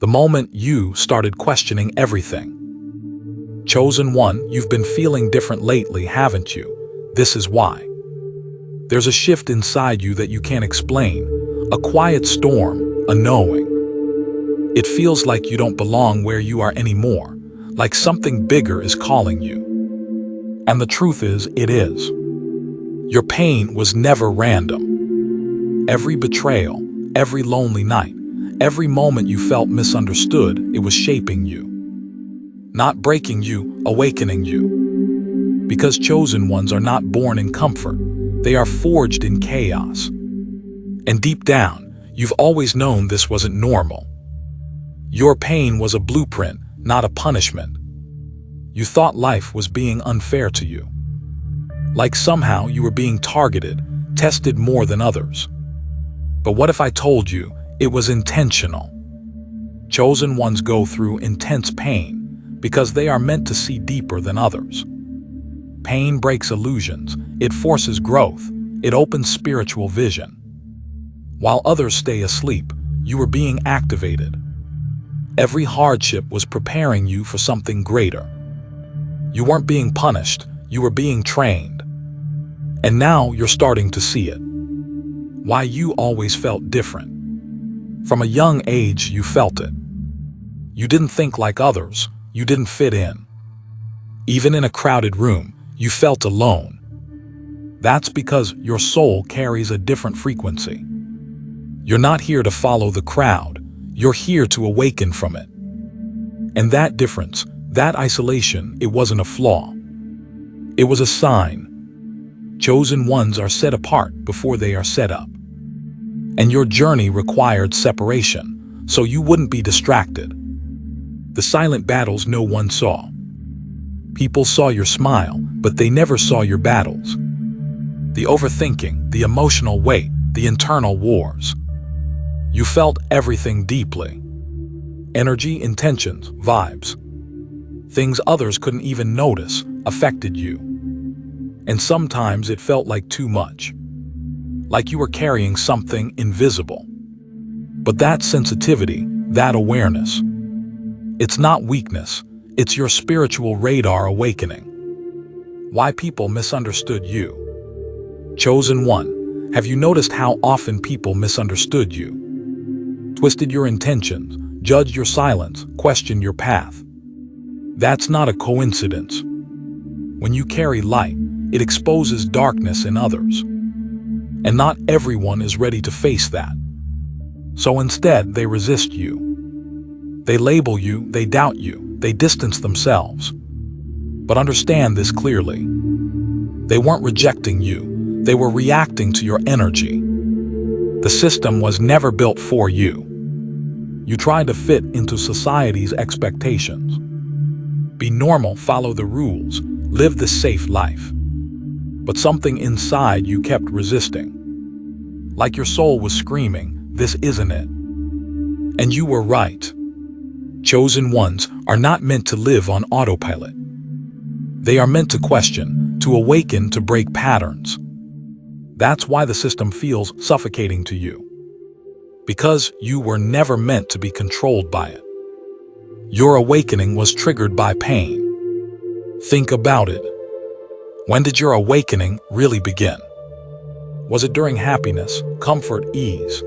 The moment you started questioning everything. Chosen one, you've been feeling different lately, haven't you? This is why. There's a shift inside you that you can't explain, a quiet storm, a knowing. It feels like you don't belong where you are anymore, like something bigger is calling you. And the truth is, it is. Your pain was never random. Every betrayal, every lonely night, every moment you felt misunderstood, it was shaping you. Not breaking you, awakening you. Because chosen ones are not born in comfort, they are forged in chaos. And deep down, you've always known this wasn't normal. Your pain was a blueprint, not a punishment. You thought life was being unfair to you. Like somehow you were being targeted, tested more than others. But what if I told you it was intentional? Chosen ones go through intense pain because they are meant to see deeper than others. Pain breaks illusions, it forces growth, it opens spiritual vision. While others stay asleep, you were being activated. Every hardship was preparing you for something greater. You weren't being punished, you were being trained. And now you're starting to see it. Why you always felt different. From a young age, you felt it. You didn't think like others, you didn't fit in. Even in a crowded room, you felt alone. That's because your soul carries a different frequency. You're not here to follow the crowd, you're here to awaken from it. And that difference, that isolation, it wasn't a flaw. It was a sign. Chosen ones are set apart before they are set up. And your journey required separation, so you wouldn't be distracted. The silent battles no one saw. People saw your smile, but they never saw your battles. The overthinking, the emotional weight, the internal wars. You felt everything deeply. Energy, intentions, vibes. Things others couldn't even notice affected you. And sometimes it felt like too much. Like you were carrying something invisible. But that sensitivity, that awareness, it's not weakness, it's your spiritual radar awakening. Why people misunderstood you. Chosen one, have you noticed how often people misunderstood you? Twisted your intentions, judged your silence, questioned your path. That's not a coincidence. When you carry light, it exposes darkness in others. And not everyone is ready to face that. So instead, they resist you. They label you, they doubt you, they distance themselves. But understand this clearly. They weren't rejecting you, they were reacting to your energy. The system was never built for you. You tried to fit into society's expectations. Be normal, follow the rules, live the safe life. But something inside you kept resisting. Like your soul was screaming, this isn't it. And you were right. Chosen ones are not meant to live on autopilot. They are meant to question, to awaken, to break patterns. That's why the system feels suffocating to you. Because you were never meant to be controlled by it. Your awakening was triggered by pain. Think about it. When did your awakening really begin? Was it during happiness, comfort, ease?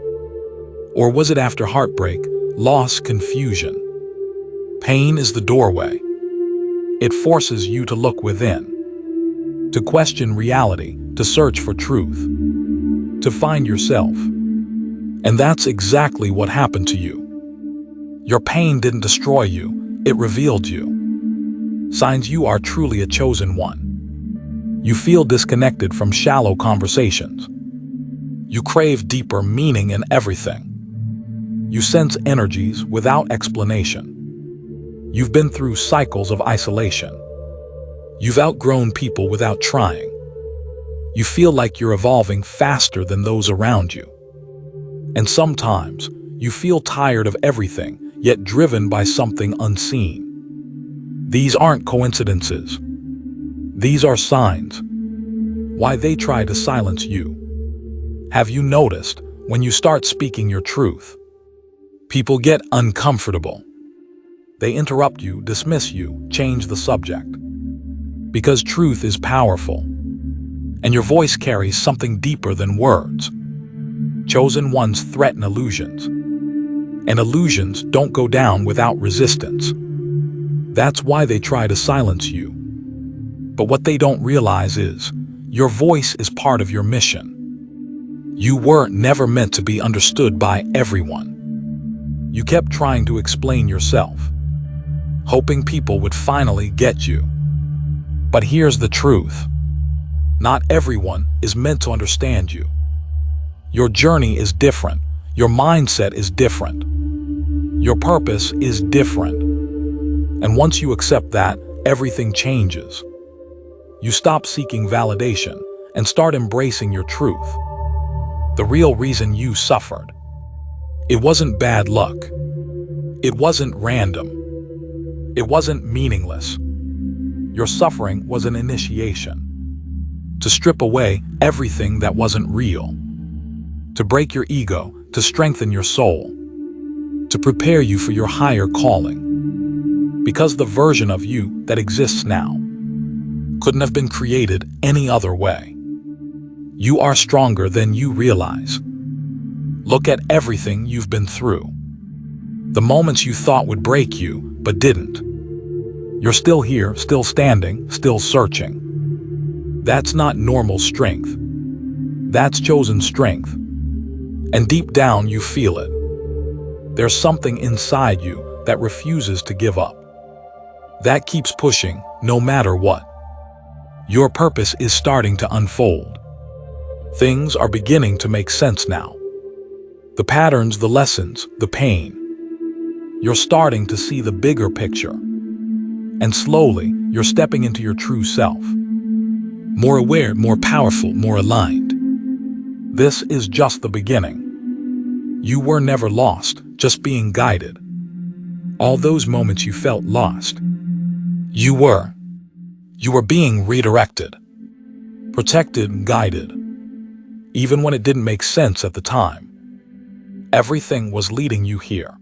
Or was it after heartbreak, loss, confusion? Pain is the doorway. It forces you to look within, to question reality, to search for truth, to find yourself. And that's exactly what happened to you. Your pain didn't destroy you, it revealed you. Signs you are truly a chosen one. You feel disconnected from shallow conversations. You crave deeper meaning in everything. You sense energies without explanation. You've been through cycles of isolation. You've outgrown people without trying. You feel like you're evolving faster than those around you. And sometimes, you feel tired of everything, yet driven by something unseen. These aren't coincidences. These are signs. Why they try to silence you. Have you noticed when you start speaking your truth? People get uncomfortable. They interrupt you, dismiss you, change the subject. Because truth is powerful, and your voice carries something deeper than words. Chosen ones threaten illusions, and illusions don't go down without resistance. That's why they try to silence you. But what they don't realize is, your voice is part of your mission. You were never meant to be understood by everyone. You kept trying to explain yourself, hoping people would finally get you. But here's the truth. Not everyone is meant to understand you. Your journey is different. Your mindset is different. Your purpose is different. And once you accept that, everything changes. You stop seeking validation and start embracing your truth. The real reason you suffered. It wasn't bad luck. It wasn't random. It wasn't meaningless. Your suffering was an initiation. To strip away everything that wasn't real. To break your ego, to strengthen your soul. To prepare you for your higher calling. Because the version of you that exists now couldn't have been created any other way. You are stronger than you realize. Look at everything you've been through. The moments you thought would break you, but didn't. You're still here, still standing, still searching. That's not normal strength. That's chosen strength. And deep down you feel it. There's something inside you that refuses to give up. That keeps pushing, no matter what. Your purpose is starting to unfold. Things are beginning to make sense now. The patterns, the lessons, the pain. You're starting to see the bigger picture. And slowly, you're stepping into your true self. More aware, more powerful, more aligned. This is just the beginning. You were never lost, just being guided. All those moments you felt lost. You were being redirected, protected and guided. Even when it didn't make sense at the time. Everything was leading you here.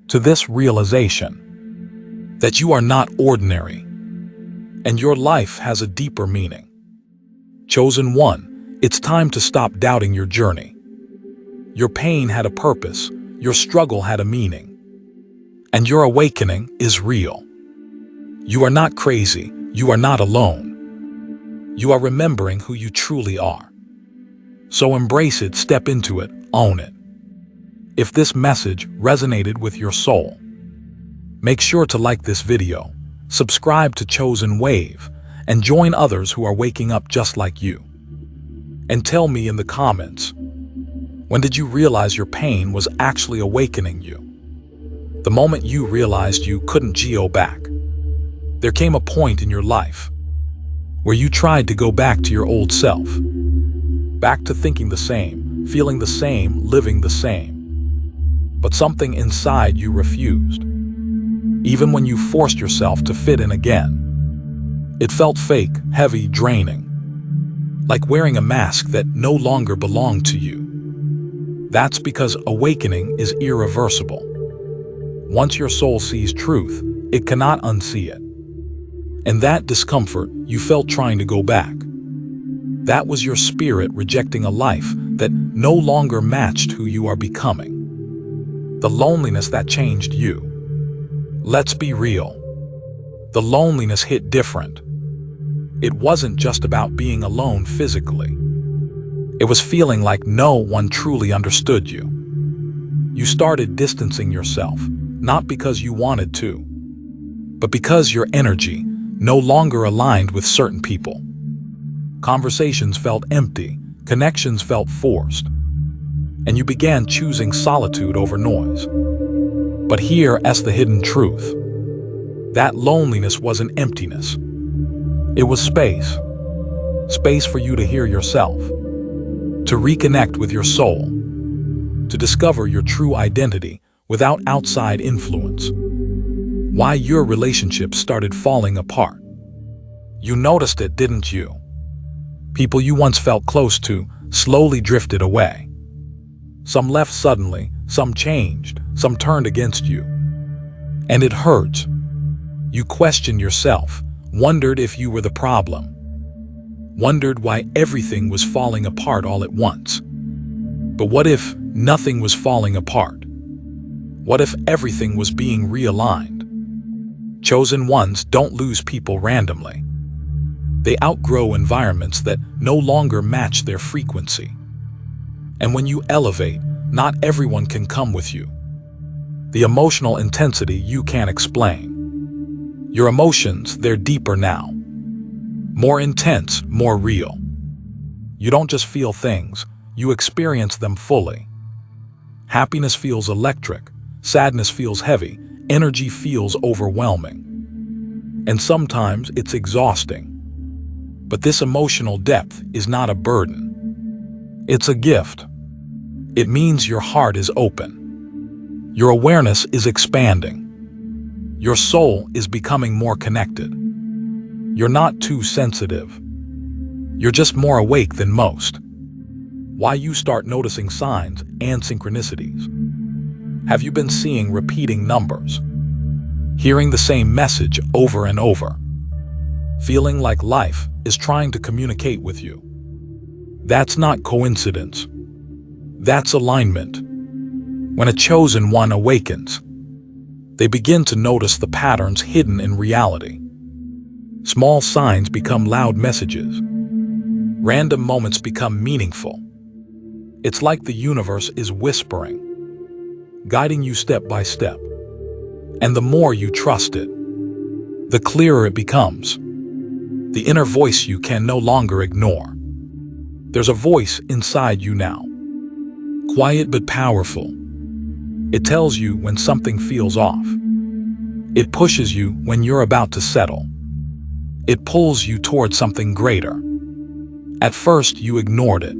To this realization that you are not ordinary and your life has a deeper meaning. Chosen one, it's time to stop doubting your journey. Your pain had a purpose, your struggle had a meaning, and your awakening is real. You are not crazy, you are not alone. You are remembering who you truly are. So embrace it, step into it, own it. If this message resonated with your soul, make sure to like this video, subscribe to Chosen Wave, and join others who are waking up just like you. And tell me in the comments, when did you realize your pain was actually awakening you? The moment you realized you couldn't go back. There came a point in your life where you tried to go back to your old self. Back to thinking the same, feeling the same, living the same. But something inside you refused. Even when you forced yourself to fit in again. It felt fake, heavy, draining. Like wearing a mask that no longer belonged to you. That's because awakening is irreversible. Once your soul sees truth, it cannot unsee it. And that discomfort you felt trying to go back. That was your spirit rejecting a life that no longer matched who you are becoming. The loneliness that changed you. Let's be real. The loneliness hit different. It wasn't just about being alone physically. It was feeling like no one truly understood you. You started distancing yourself, not because you wanted to, but because your energy no longer aligned with certain people. Conversations felt empty, connections felt forced, and you began choosing solitude over noise. But here's the hidden truth. That loneliness wasn't emptiness. It was space. Space for you to hear yourself, to reconnect with your soul, to discover your true identity without outside influence. Why your relationships started falling apart. You noticed it, didn't you? People you once felt close to slowly drifted away. Some left suddenly, some changed, some turned against you. And it hurts. You questioned yourself, wondered if you were the problem, wondered why everything was falling apart all at once. But what if nothing was falling apart? What if everything was being realigned? Chosen ones don't lose people randomly. They outgrow environments that no longer match their frequency. And when you elevate, not everyone can come with you. The emotional intensity you can't explain. Your emotions, they're deeper now. More intense, more real. You don't just feel things, you experience them fully. Happiness feels electric, sadness feels heavy, energy feels overwhelming. And sometimes it's exhausting. But this emotional depth is not a burden. It's a gift. It means your heart is open. Your awareness is expanding. Your soul is becoming more connected. You're not too sensitive. You're just more awake than most. Why you start noticing signs and synchronicities? Have you been seeing repeating numbers? Hearing the same message over and over? Feeling like life is trying to communicate with you? That's not coincidence. That's alignment. When a chosen one awakens, they begin to notice the patterns hidden in reality. Small signs become loud messages. Random moments become meaningful. It's like the universe is whispering, guiding you step by step. And the more you trust it, the clearer it becomes. The inner voice you can no longer ignore. There's a voice inside you now, quiet but powerful. It tells you when something feels off. It pushes you when you're about to settle. It pulls you toward something greater. At first, you ignored it,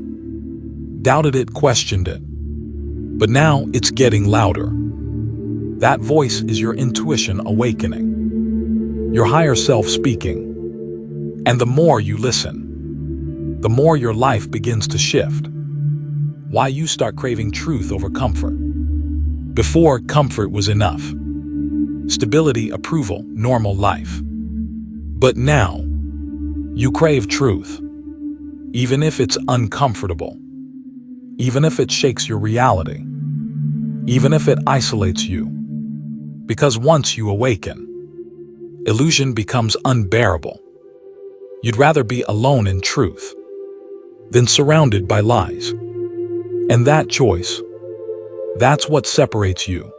doubted it, questioned it. But now it's getting louder. That voice is your intuition awakening, your higher self speaking. And the more you listen, the more your life begins to shift. Why you start craving truth over comfort. Before, comfort was enough. Stability, approval, normal life. But now, you crave truth. Even if it's uncomfortable. Even if it shakes your reality. Even if it isolates you. Because once you awaken, illusion becomes unbearable. You'd rather be alone in truth than surrounded by lies. And that choice, that's what separates you.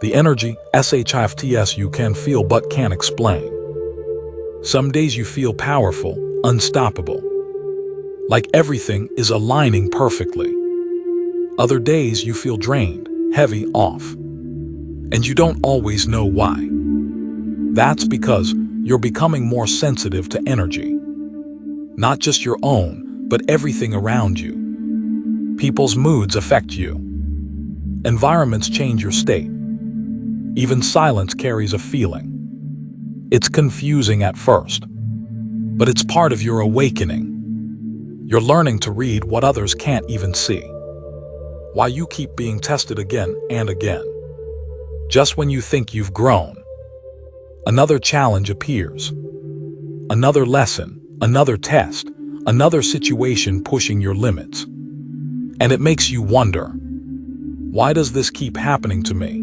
The energy, shifts you can feel but can't explain. Some days you feel powerful, unstoppable, like everything is aligning perfectly. Other days you feel drained, heavy, off. And you don't always know why. That's because you're becoming more sensitive to energy. Not just your own, but everything around you. People's moods affect you. Environments change your state. Even silence carries a feeling. It's confusing at first, but it's part of your awakening. You're learning to read what others can't even see. Why you keep being tested again and again. Just when you think you've grown, another challenge appears. Another lesson, another test, another situation pushing your limits. And it makes you wonder, why does this keep happening to me?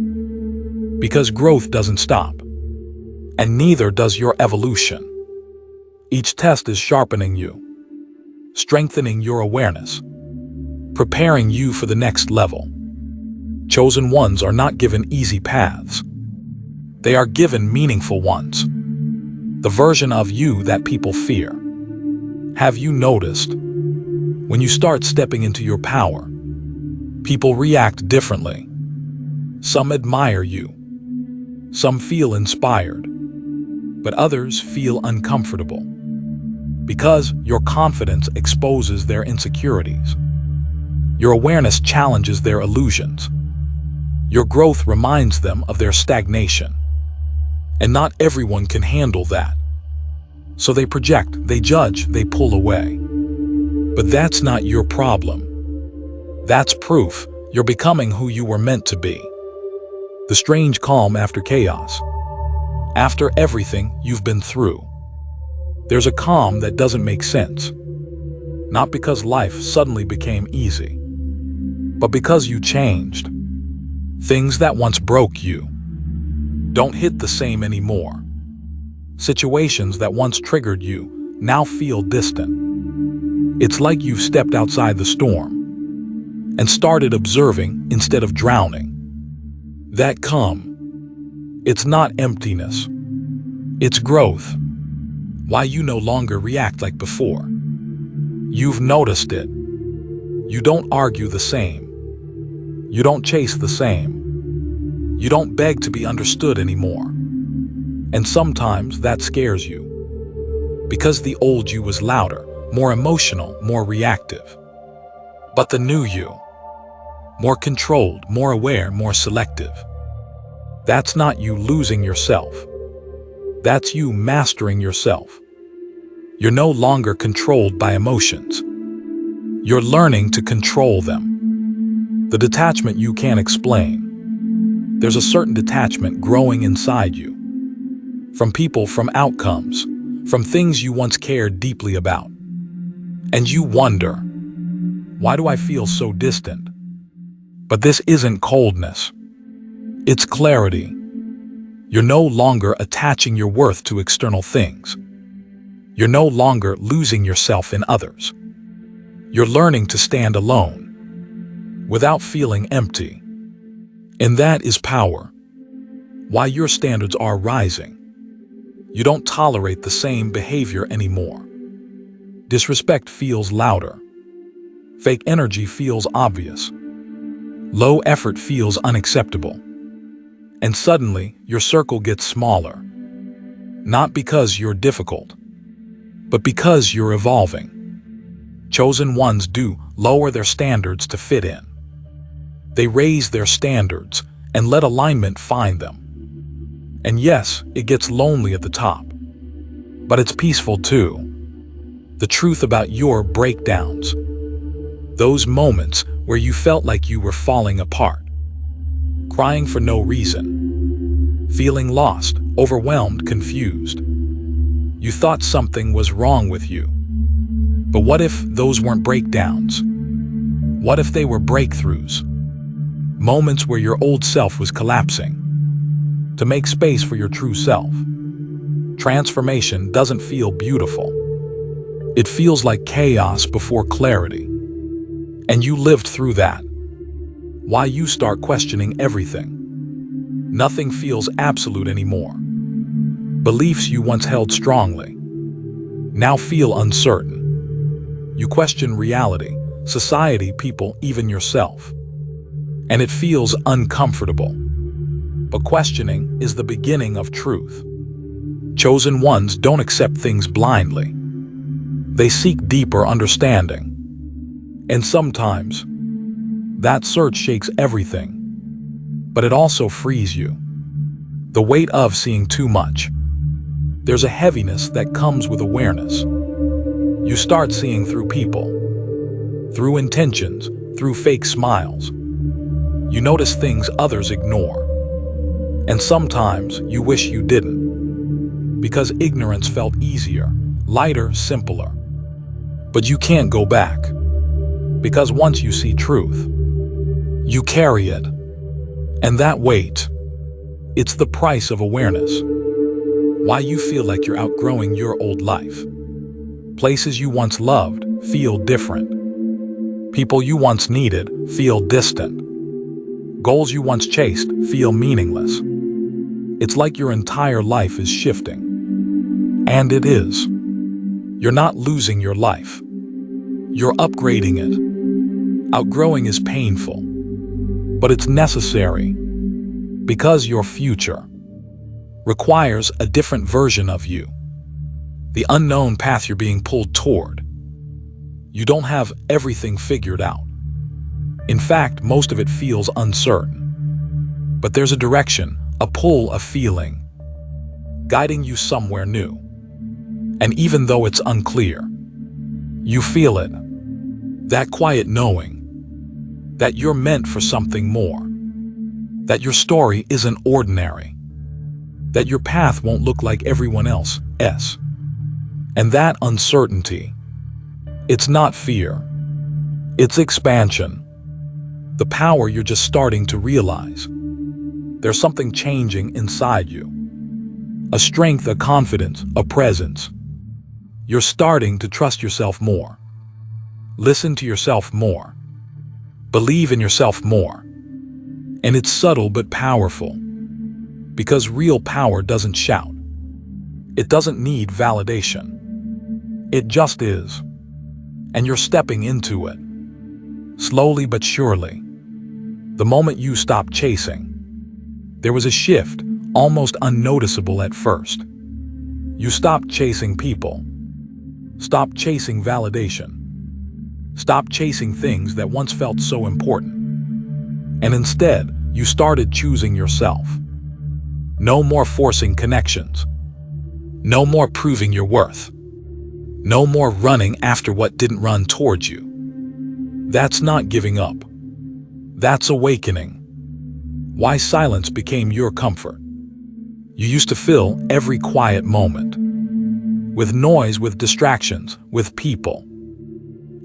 Because growth doesn't stop. And neither does your evolution. Each test is sharpening you, strengthening your awareness, preparing you for the next level. Chosen ones are not given easy paths. They are given meaningful ones. The version of you that people fear. Have you noticed? When you start stepping into your power, people react differently. Some admire you. Some feel inspired. But others feel uncomfortable. Because your confidence exposes their insecurities. Your awareness challenges their illusions. Your growth reminds them of their stagnation. And not everyone can handle that. So they project, they judge, they pull away. But that's not your problem. That's proof you're becoming who you were meant to be. The strange calm after chaos. After everything you've been through, there's a calm that doesn't make sense. Not because life suddenly became easy, but because you changed. Things that once broke you don't hit the same anymore. Situations that once triggered you now feel distant. It's like you've stepped outside the storm and started observing instead of drowning. That calm, it's not emptiness, it's growth. Why you no longer react like before. You've noticed it. You don't argue the same. You don't chase the same. You don't beg to be understood anymore. And sometimes that scares you. Because the old you was louder, more emotional, more reactive. But the new you, more controlled, more aware, more selective. That's not you losing yourself. That's you mastering yourself. You're no longer controlled by emotions. You're learning to control them. The detachment you can't explain. There's a certain detachment growing inside you. From people, from outcomes, from things you once cared deeply about. And you wonder, why do I feel so distant? But this isn't coldness. It's clarity. You're no longer attaching your worth to external things. You're no longer losing yourself in others. You're learning to stand alone, without feeling empty. And that is power. Why your standards are rising. You don't tolerate the same behavior anymore. Disrespect feels louder. Fake energy feels obvious. Low effort feels unacceptable. And suddenly, your circle gets smaller. Not because you're difficult, but because you're evolving. Chosen ones do lower their standards to fit in. They raise their standards and let alignment find them. And yes, it gets lonely at the top, but it's peaceful too. The truth about your breakdowns, those moments where you felt like you were falling apart, crying for no reason, feeling lost, overwhelmed, confused. You thought something was wrong with you. But what if those weren't breakdowns? What if they were breakthroughs? Moments where your old self was collapsing, to make space for your true self. Transformation doesn't feel beautiful. It feels like chaos before clarity. And you lived through that. Why you start questioning everything. Nothing feels absolute anymore. Beliefs you once held strongly now feel uncertain. You question reality, society, people, even yourself. And it feels uncomfortable. But questioning is the beginning of truth. Chosen ones don't accept things blindly. They seek deeper understanding. And sometimes, that search shakes everything. But it also frees you. The weight of seeing too much. There's a heaviness that comes with awareness. You start seeing through people, through intentions, through fake smiles. You notice things others ignore. And sometimes you wish you didn't, because ignorance felt easier, lighter, simpler. But you can't go back, because once you see truth, you carry it. And that weight, it's the price of awareness. Why you feel like you're outgrowing your old life. Places you once loved feel different. People you once needed feel distant. Goals you once chased feel meaningless. It's like your entire life is shifting. And it is. You're not losing your life. You're upgrading it. Outgrowing is painful, but it's necessary. Because your future requires a different version of you. The unknown path you're being pulled toward. You don't have everything figured out. In fact, most of it feels uncertain. But there's a direction, a pull, a feeling, guiding you somewhere new. And even though it's unclear, you feel it. That quiet knowing that you're meant for something more. that your story isn't ordinary, that your path won't look like everyone else's. And that uncertainty, it's not fear, it's expansion. The power you're just starting to realize. There's something changing inside you. A strength, a confidence, a presence. You're starting to trust yourself more. Listen to yourself more. Believe in yourself more. And it's subtle but powerful. Because real power doesn't shout. It doesn't need validation. It just is. And you're stepping into it. Slowly but surely. The moment you stopped chasing, there was a shift, almost unnoticeable at first. You stopped chasing people. Stopped chasing validation. Stopped chasing things that once felt so important. And instead, you started choosing yourself. No more forcing connections. No more proving your worth. No more running after what didn't run towards you. That's not giving up. That's awakening. Why silence became your comfort. You used to fill every quiet moment. With noise, with distractions, with people.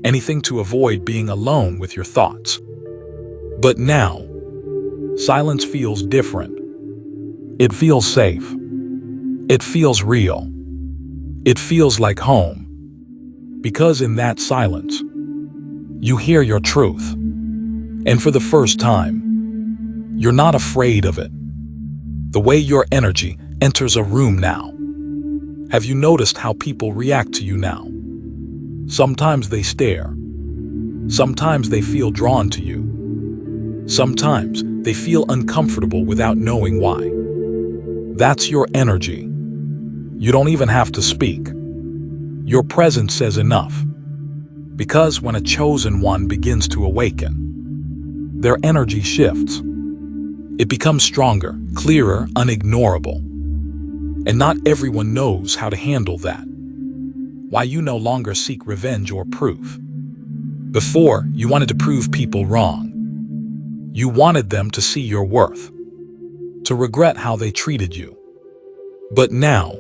Anything to avoid being alone with your thoughts. But now, silence feels different. It feels safe. It feels real. It feels like home. Because in that silence, you hear your truth. And for the first time, you're not afraid of it. The way your energy enters a room now. Have you noticed how people react to you now? Sometimes they stare. Sometimes they feel drawn to you. Sometimes they feel uncomfortable without knowing why. That's your energy. You don't even have to speak. Your presence says enough. Because when a chosen one begins to awaken, their energy shifts. It becomes stronger, clearer, unignorable. And not everyone knows how to handle that. Why you no longer seek revenge or proof. Before, you wanted to prove people wrong. You wanted them to see your worth, to regret how they treated you. But now,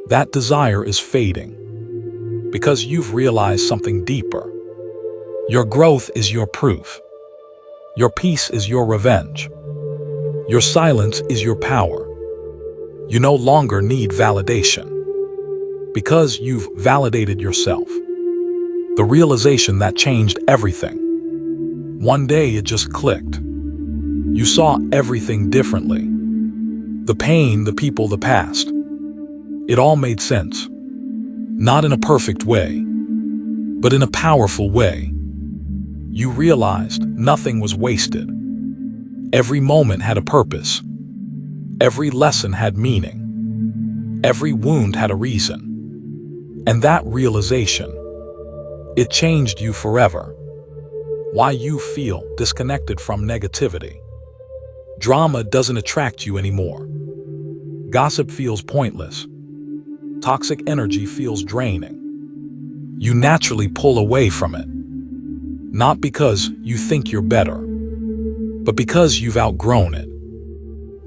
that desire is fading. Because you've realized something deeper. Your growth is your proof. Your peace is your revenge. Your silence is your power. You no longer need validation. Because you've validated yourself. The realization that changed everything. One day it just clicked. You saw everything differently. The pain, the people, the past. It all made sense. Not in a perfect way, but in a powerful way. You realized nothing was wasted. Every moment had a purpose. Every lesson had meaning. Every wound had a reason. And that realization, it changed you forever. Why you feel disconnected from negativity. Drama doesn't attract you anymore. Gossip feels pointless. Toxic energy feels draining. You naturally pull away from it. Not because you think you're better, but because you've outgrown it.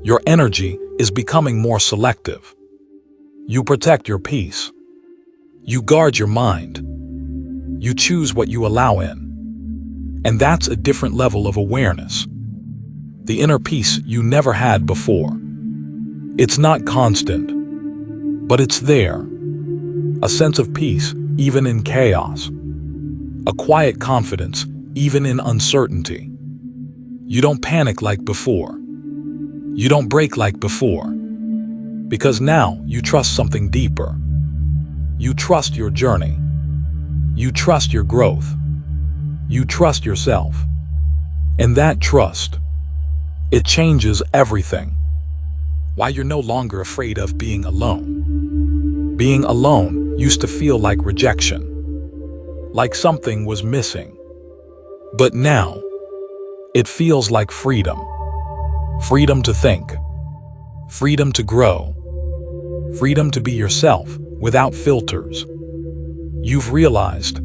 Your energy is becoming more selective. You protect your peace. You guard your mind. You choose what you allow in. And that's a different level of awareness. The inner peace you never had before. It's not constant, but it's there. A sense of peace, even in chaos. A quiet confidence, even in uncertainty. You don't panic like before. You don't break like before. Because now you trust something deeper. You trust your journey. You trust your growth. You trust yourself. And that trust, it changes everything. Why you're no longer afraid of being alone. Being alone used to feel like rejection. Like something was missing. But now, it feels like freedom. Freedom to think. Freedom to grow. Freedom to be yourself without filters. You've realized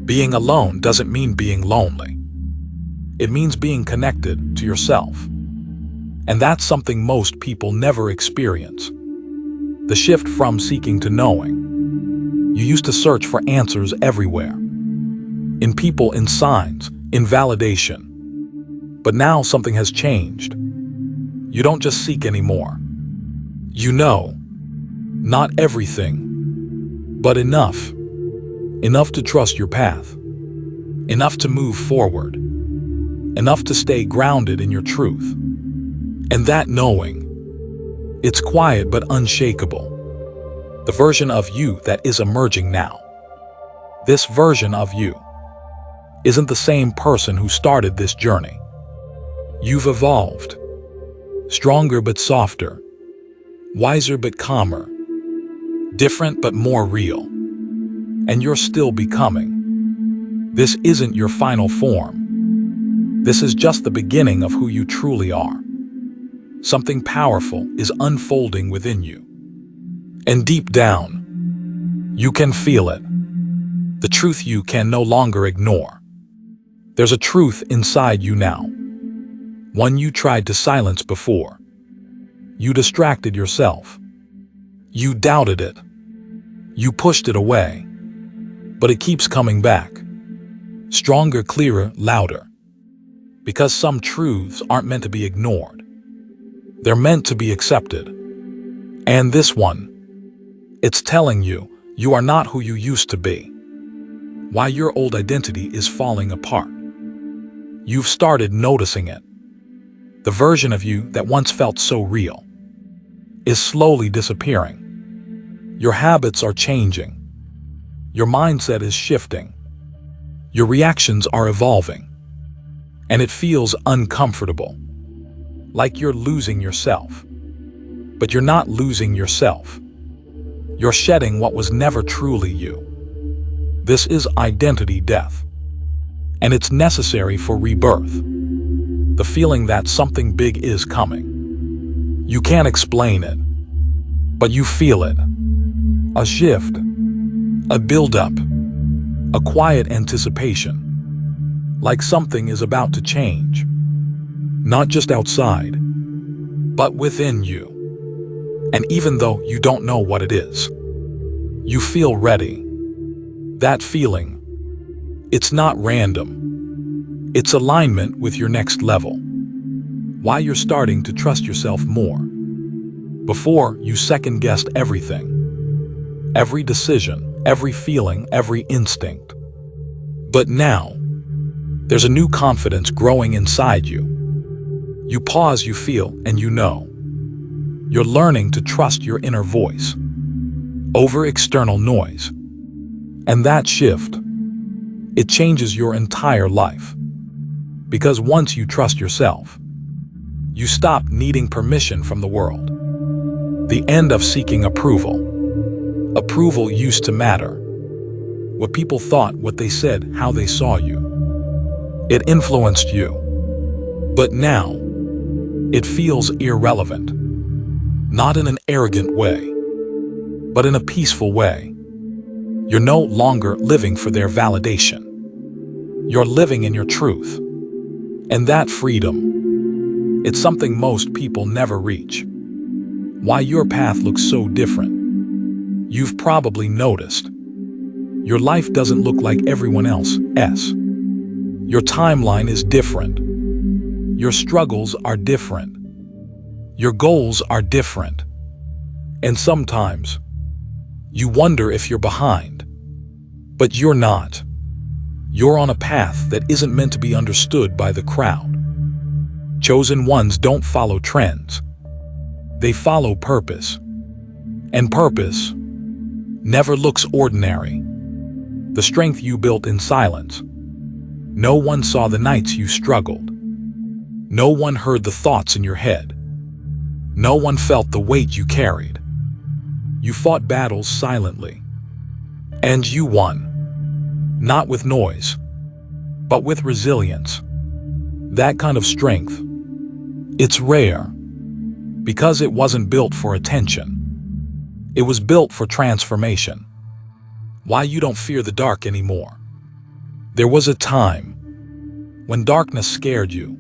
being alone doesn't mean being lonely. It means being connected to yourself. And that's something most people never experience. The shift from seeking to knowing. You used to search for answers everywhere. In people, in signs, in validation. But now something has changed. You don't just seek anymore. You know, not everything, but enough. Enough to trust your path. Enough to move forward. Enough to stay grounded in your truth. And that knowing, it's quiet but unshakable. The version of you that is emerging now. This version of you isn't the same person who started this journey. You've evolved. Stronger but softer. Wiser but calmer. Different but more real. And you're still becoming. This isn't your final form. This is just the beginning of who you truly are. Something powerful is unfolding within you. And deep down, you can feel it. The truth you can no longer ignore. There's a truth inside you now. One you tried to silence before. You distracted yourself. You doubted it. You pushed it away. But it keeps coming back. Stronger, clearer, louder. Because some truths aren't meant to be ignored. They're meant to be accepted. And this one, it's telling you, you are not who you used to be. Why your old identity is falling apart. You've started noticing it. The version of you that once felt so real is slowly disappearing. Your habits are changing. Your mindset is shifting. Your reactions are evolving. And it feels uncomfortable. Like you're losing yourself. But you're not losing yourself. You're shedding what was never truly you. This is identity death. And it's necessary for rebirth. The feeling that something big is coming. You can't explain it, but you feel it. A shift, a build-up, a quiet anticipation. Like something is about to change. Not just outside, but within you. And even though you don't know what it is, you feel ready. That feeling, it's not random. It's alignment with your next level. Why you're starting to trust yourself more. Before, you second-guessed everything. Every decision, every feeling, every instinct. But now, there's a new confidence growing inside you. You pause, you feel, and you know. You're learning to trust your inner voice over external noise. And that shift, it changes your entire life. Because once you trust yourself, you stop needing permission from the world. The end of seeking approval. Approval used to matter. What people thought, what they said, how they saw you. It influenced you. But now, it feels irrelevant. Not in an arrogant way, but in a peaceful way. You're no longer living for their validation. You're living in your truth. And that freedom, it's something most people never reach. Why your path looks so different. You've probably noticed. Your life doesn't look like everyone else's. Your timeline is different. Your struggles are different. Your goals are different. And sometimes, you wonder if you're behind. But you're not. You're on a path that isn't meant to be understood by the crowd. Chosen ones don't follow trends. They follow purpose. And purpose never looks ordinary. The strength you built in silence. No one saw the nights you struggled. No one heard the thoughts in your head. No one felt the weight you carried. You fought battles silently. And you won. Not with noise, but with resilience. That kind of strength, it's rare. Because it wasn't built for attention. It was built for transformation. Why you don't fear the dark anymore. There was a time when darkness scared you.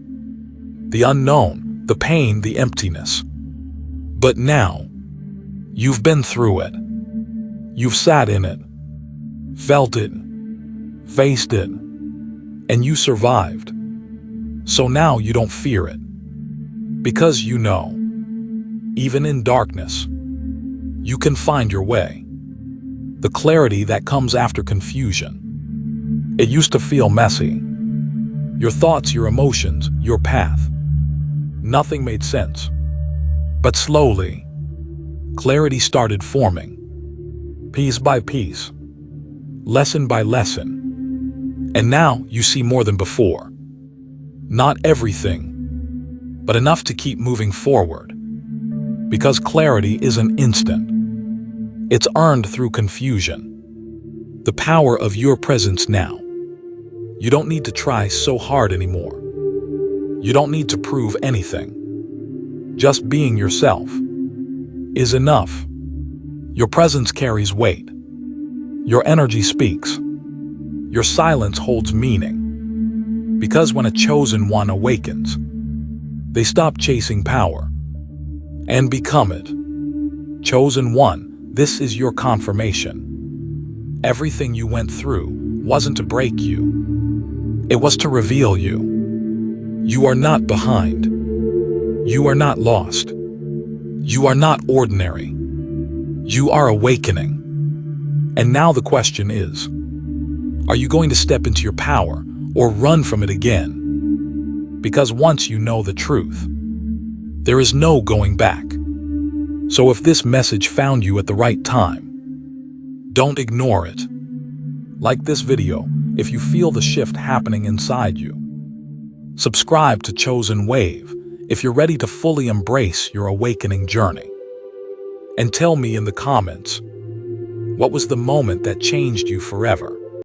The unknown, the pain, the emptiness. But now, you've been through it. You've sat in it, felt it, faced it, and you survived. So now you don't fear it. Because you know, even in darkness, you can find your way. The clarity that comes after confusion. It used to feel messy. Your thoughts, your emotions, your path. Nothing made sense. But slowly, clarity started forming. Piece by piece. Lesson by lesson. And now you see more than before. Not everything, but enough to keep moving forward. Because clarity isn't instant. It's earned through confusion. The power of your presence now. You don't need to try so hard anymore. You don't need to prove anything. Just being yourself is enough. Your presence carries weight. Your energy speaks. Your silence holds meaning. Because when a chosen one awakens, they stop chasing power and become it. Chosen one, this is your confirmation. Everything you went through wasn't to break you. It was to reveal you. You are not behind. You are not lost. You are not ordinary. You are awakening. And now the question is, are you going to step into your power or run from it again? Because once you know the truth, there is no going back. So if this message found you at the right time, don't ignore it. Like this video if you feel the shift happening inside you. Subscribe to Chosen Wave if you're ready to fully embrace your awakening journey. And tell me in the comments, what was the moment that changed you forever?